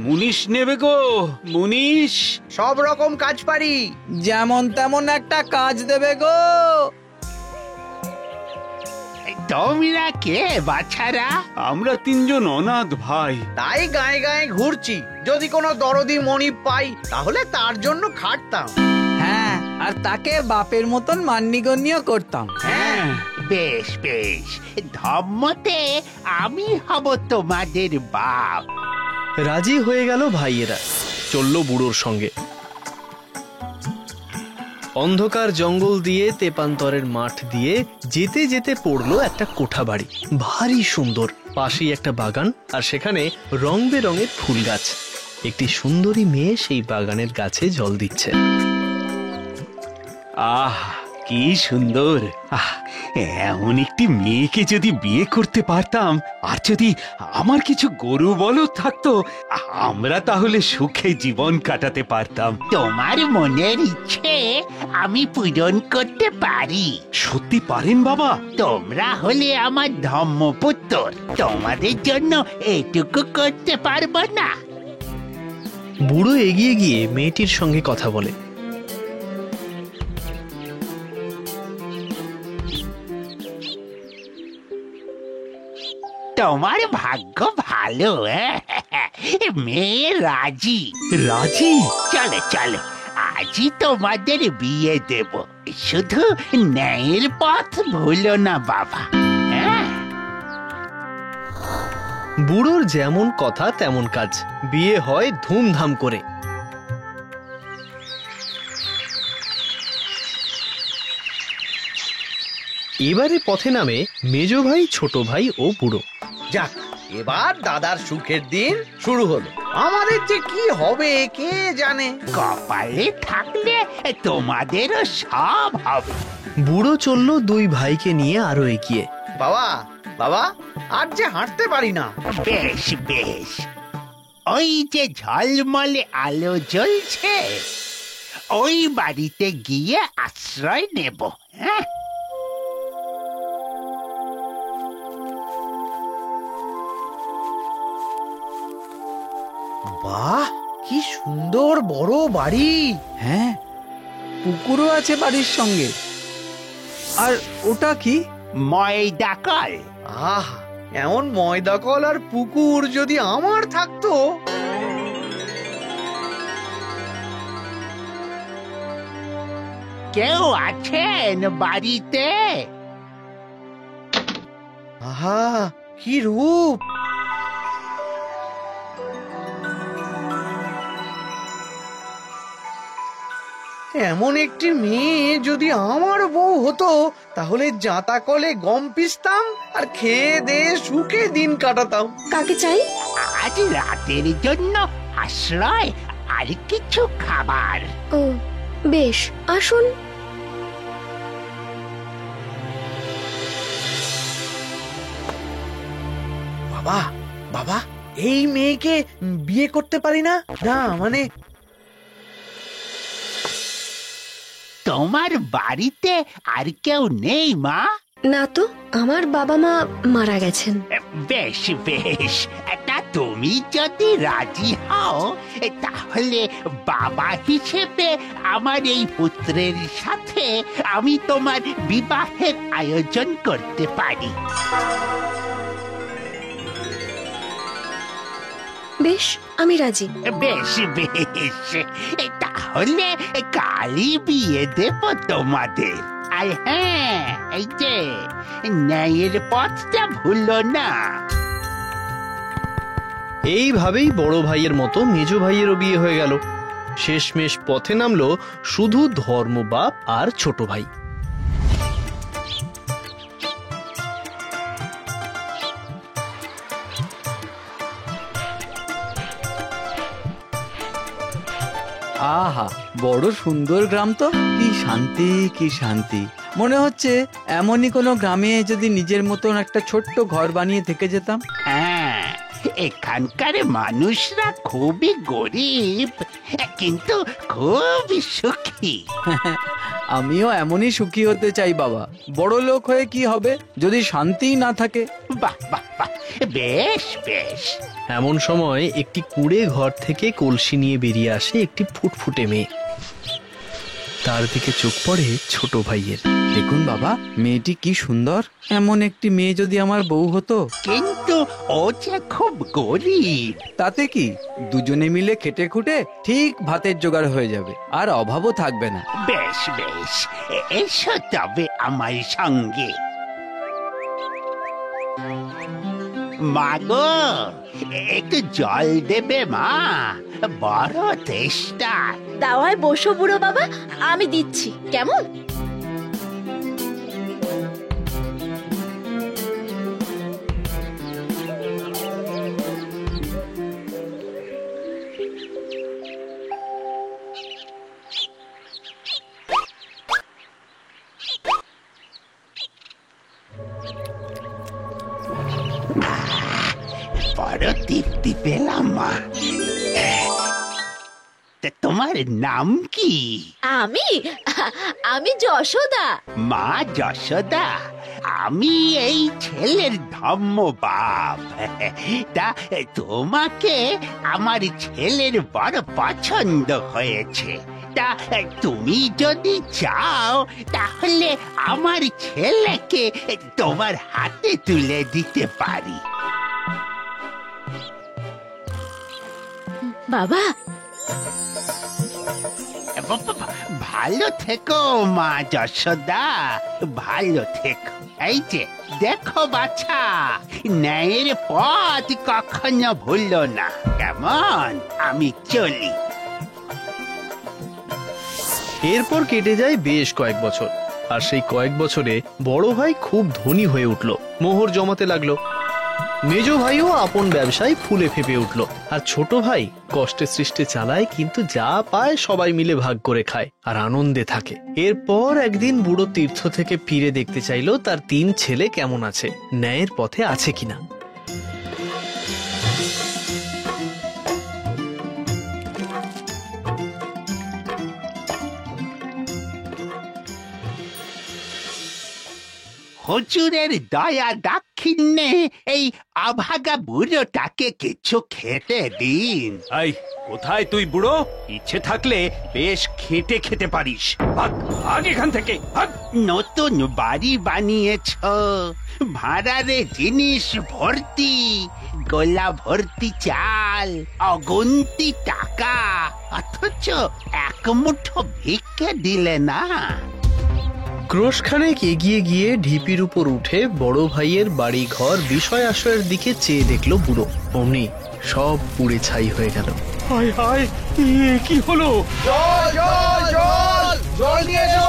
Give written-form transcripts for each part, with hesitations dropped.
মুনিশ নেবে গো, মুনিশ? সব রকম কাজ পারি। যেমন তেমন একটা কাজ দেবে গো। তোমরা কে বাছারা? আমরা তিনজন অনাথ ভাই, তাই গায়ে গায়ে ঘুরছি। যদি কোনো দরদি মণি পাই তাহলে তার জন্য খাটতাম। হ্যাঁ, আর তাকে বাপের মতন মান্যিগণ্য করতাম। হ্যাঁ। বেশ বেশ, ধর্মতে আমি হব তোমাদের বাপ। রাজি হয়ে গেল ভাইয়েরা, চলল বুড়োর সঙ্গে। অন্ধকার জঙ্গল দিয়ে তেপান্তরের মাঠ দিয়ে যেতে যেতে পড়লো একটা কোঠা বাড়ি, ভারী সুন্দর। পাশেই একটা বাগান, আর সেখানে রং বেরঙের ফুল গাছ। একটি সুন্দরী মেয়ে সেই বাগানের গাছে জল দিচ্ছে। আহ, কি সুন্দর! এমন একটি মেয়েকে যদি বিয়ে করতে পারতাম, আর যদি আমার কিছু গরু বলদ থাকতো, আমরা তাহলে সুখে জীবন কাটাতে পারতাম। তোমার মনের ইচ্ছে আমি পূরণ করতে পারি। সত্যি পারেন বাবা? তোমরা হলে আমার ধর্মপুত্র, তোমাদের জন্য এটুকু করতে পারবো না? বুড়ো এগিয়ে গিয়ে মেয়েটির সঙ্গে কথা বলে। তোমার ভাগ্য ভালো, মেয়ে রাজি। রাজি? চলো চলো, আজই তোমাদের বিয়ে দেব। শুধু ন্যায়ের পথ ভুলো না বাবা। বুড়োর যেমন কথা তেমন কাজ, বিয়ে হয় ধুমধাম করে। এবারে পথে নামে মেজ ভাই, ছোট ভাই ও বুড়ো। যাক, এবার দাদার সুখের দিন শুরু হলো। আমাদের যে কি হবে কে জানে। কপালে থাকলে তোমাদেরও সব হবে। বুড়ো চলল দুই ভাইকে নিয়ে আরো এগিয়ে। বাবা, বাবা, আর যে হাঁটতে পারি না। বেশ বেশ, ওই যে ঝলমলে আলো জ্বলছে, ওই বাড়িতে গিয়ে আশ্রয় নেব। বাহ, কি সুন্দর বড় বাড়ি। হ্যাঁ, পুকুরও আছে বাড়ির সঙ্গে। আর ওটা কি? ময়দা কল। আহ, এমন ময়দা কল আর পুকুর যদি আমার থাকতো। কেউ আছেন বাড়িতে? আহা, কি রূপ! এমন একটি মেয়ে যদি আমার বউ হতো, তাহলে জাঁতা কলে গম পিসতাম আর খেয়ে দিয়ে সুখে দিন কাটাতাম। কাকে চাই? আজ রাতের জন্য আশ্রয় আর কিছু খাবার। ও বেশ, আসুন। বাবা, বাবা, এই মেয়েকে বিয়ে করতে পারি না? না মানে, তোমার বাড়িতে আর কেউ নেই মা? না তো, আমার বাবা মা মারা গেছেন। বেশ বেশ, তা তুমি যদি রাজি হও, তাহলে বাবা হিসেবে আমার এই পুত্রের সাথে আমি তোমার বিবাহের আয়োজন করতে পারি। বেশ, আমি রাজি। বেশ বেশ, তাহলে কালই বিয়ে দেব তোমাদের। আর হ্যাঁ, এই যে ন্যায়ের পথটা ভুলো না। এইভাবেই বড় ভাইয়ের মতো মেজ ভাইয়েরও বিয়ে হয়ে গেল। শেষমেশ পথে নামলো শুধু ধর্মবাপ আর ছোট ভাই। আহা, বড় সুন্দর গ্রাম তো। কি শান্তি, কি শান্তি! মনে হচ্ছে এমনই কোনো গ্রামে যদি নিজের মতন একটা ছোট্ট ঘর বানিয়ে থেকে যেতাম। হ্যাঁ, এখানকার মানুষরা খুবই গরিব, কিন্তু খুবই সুখী। আমিও এমনই সুখী হতে চাই বাবা। বড় লোক হয়ে কি হবে যদি শান্তিই না থাকে? বাহ বাহ বাহ, বেশ বেশ। এমন সময় একটি কুঁড়ে ঘর থেকে কলসি নিয়ে বেরিয়ে আসে একটি ফুটফুটে মেয়ে। তার দিকে চোখ পড়ে ছোট ভাইয়ের। দেখুন বাবা, মেয়েটি কি সুন্দর। এমন একটি মেয়ে যদি আমার বউ হতো। কিন্তু ও যে খুব গরিব। তাতে কি, দুজনে মিলে খেটে খুটে ঠিক ভাতের জোগাড় হয়ে যাবে, আর অভাবও থাকবে না। বেশ বেশ, এসো তবে আমার সঙ্গে। মা গো, একটু জল দেবে মা, বড় তেষ্টা। দাওয়ায় বসো বুড়ো বাবা, আমি দিচ্ছি, কেমন? বড় তৃপ্তি পেলাম মা। তা তোমার নাম কি? আমি যশোদা। মা যশোদা, আমি এই ছেলের ধম্ম বাপ। তা তোমাকে আমার ছেলের বড় পছন্দ হয়েছে। তা তুমি যদি চাও তাহলে আমার ছেলেকে তোমার হাতে তুলে দিতে পারি। বাবা, ভালো থেকো মা যশোদা, ভালো থেকো। এই যে দেখো বাছা, ন্যায়ের পথ কখনো ভুলো না, কেমন? আমি চলি। এরপর কেটে যায় বেশ কয়েক বছর। আর সেই কয়েক বছরে বড় ভাই খুব ধনী হয়ে উঠল, মোহর জমাতে লাগলো। মেজ ভাইও আপন ব্যবসায় ফুলে ফেপে উঠল। আর ছোট ভাই কষ্টে সৃষ্টে চালায়, কিন্তু যা পায় সবাই মিলে ভাগ করে খায় আর আনন্দে থাকে। এরপর একদিন বুড়ো তীর্থ থেকে ফিরে দেখতে চাইলো তার 3 ছেলে কেমন আছে, ন্যায়ের পথে আছে কিনা। হুজুরের দয়া দাক্ষিণ্যে এই অভাগা বুড়োটাকে কিছু খেতে দিন। এই, কোথায় তুই বুড়ো? ইচ্ছে থাকলে বেশ খেটে খেতে পারিস। ভাগ, ভাগ এখান থেকে, ভাগ। নতুন বাড়ি বানিয়েছ, ভাড়ারে জিনিস ভর্তি, গোলা ভর্তি চাল, অগুন্তি টাকা, অথচ এক মুঠো ভিক্ষে দিলে না। ক্রোশখানেক এগিয়ে গিয়ে ঢিপির উপর উঠে বড় ভাইয়ের বাড়ি ঘর বিষয় আশয়ের দিকে চেয়ে দেখলো বুড়ো। অমনি সব পুড়ে ছাই হয়ে গেল। হায় হায়, কি হলো? জল নিয়ে এসো।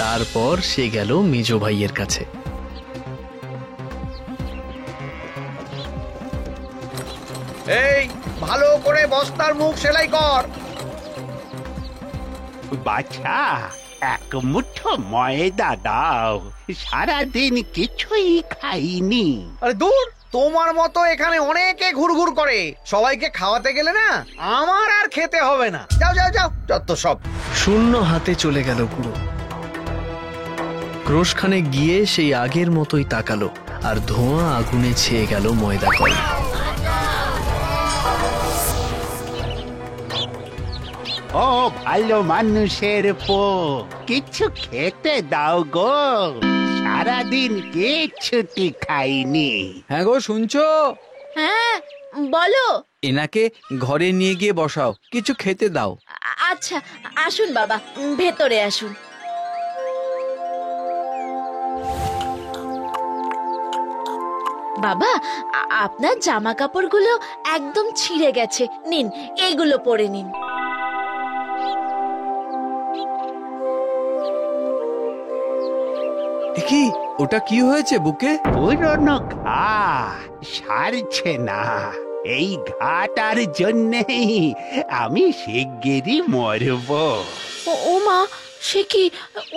তারপর সে গেল মেজ ভাইয়ের কাছে। এই, ভালো করে বস্তার মুখ সেলাই কর। বাছা, এক মুঠো ময়দা দাও, সারাদিন কিছুই খাইনি। আরে দূর, তোমার মতো এখানে অনেকে ঘুরঘুর করে, সবাইকে খাওয়াতে গেলে না আমার আর খেতে হবে না। যাও যাও যাও, যত সব। শূন্য হাতে চলে গেল বুড়ো। ক্রোশখানেক গিয়ে সেই আগের মতোই তাকালো, আর ধোঁয়া আগুনে ছেয়ে গেল ময়দা কল। ও ভালো মানুষের পো, কিছু খেতে দাও গো, সারাদিন কিচ্ছুটি খাইনি। হ্যাঁ গো, শুনছো? হ্যাঁ বলো। এনাকে ঘরে নিয়ে গিয়ে বসাও, কিছু খেতে দাও। আচ্ছা, আসুন বাবা, ভেতরে আসুন। বাবা, আপনার জামা কাপড়গুলো একদম ছিঁড়ে গেছে, নিন এইগুলো পরে নিন। দেখি, ওটা কি হয়েছে বুকে? পুরনো ঘা সারছে না, এই ঘাটার জন্যেই আমি শিগগিরই মরব। ও মা, সে কি,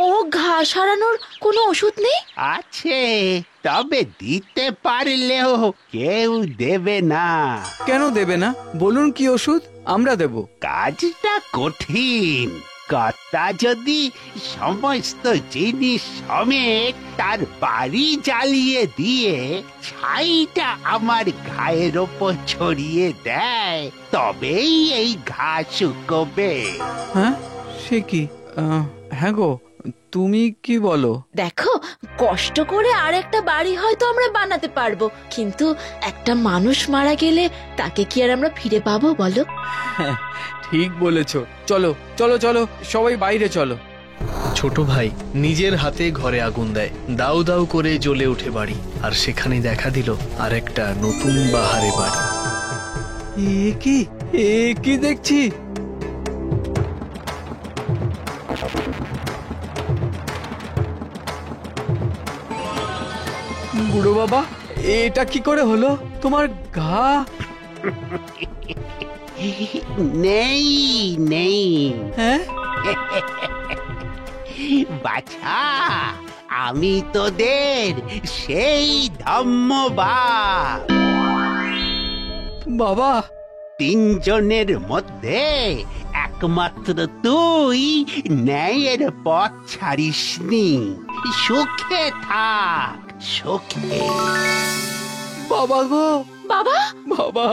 ও ঘা সারানোর কোনো ওষুধ নেই? আছে, তবে দিতে পারলেও কেউ দেবে না। কেন দেবে না? বলুন কি ওষুধ, আমরা দেব। কাজটা কঠিন, কর্তা যদি সমস্ত জিনিস সমেত তার বাড়ি জ্বালিয়ে দিয়ে ছাইটা আমার ঘায়ের ওপর ছড়িয়ে দেয়, তবেই এই ঘা শুকোবে। হ্যাঁ, সে কি? হ্যাঁ গো, তুমি কি বলো? দেখো, কষ্ট করে আর একটা বাড়ি হয়তো আমরা বানাতে পারবো, কিন্তু একটা মানুষ মারা গেলে তাকে কি আর আমরা ফিরে পাবো বলো? হ্যাঁ, ঠিক বলেছো। চলো চলো চলো, সবাই বাইরে চলো। ছোট ভাই নিজের হাতে ঘরে আগুন দেয়, দাউ দাউ করে জ্বলে ওঠে বাড়ি। আর সেখানে দেখা দিল আর একটা নতুন বাহারে বাড়ি। এ কি দেখছি? বুড়ো বাবা, এটা কি করে হলো? তোমার ঘা? নেই নেই হ্যাঁ, বাছা, আমি তোদের সেই ধম্মবাদ। বাবা। তিনজনের মধ্যে একমাত্র তুই ন্যায়ের পথ ছাড়িসনি। সুখে থাক, সুখে। বাবা গো, বাবা, বাবা।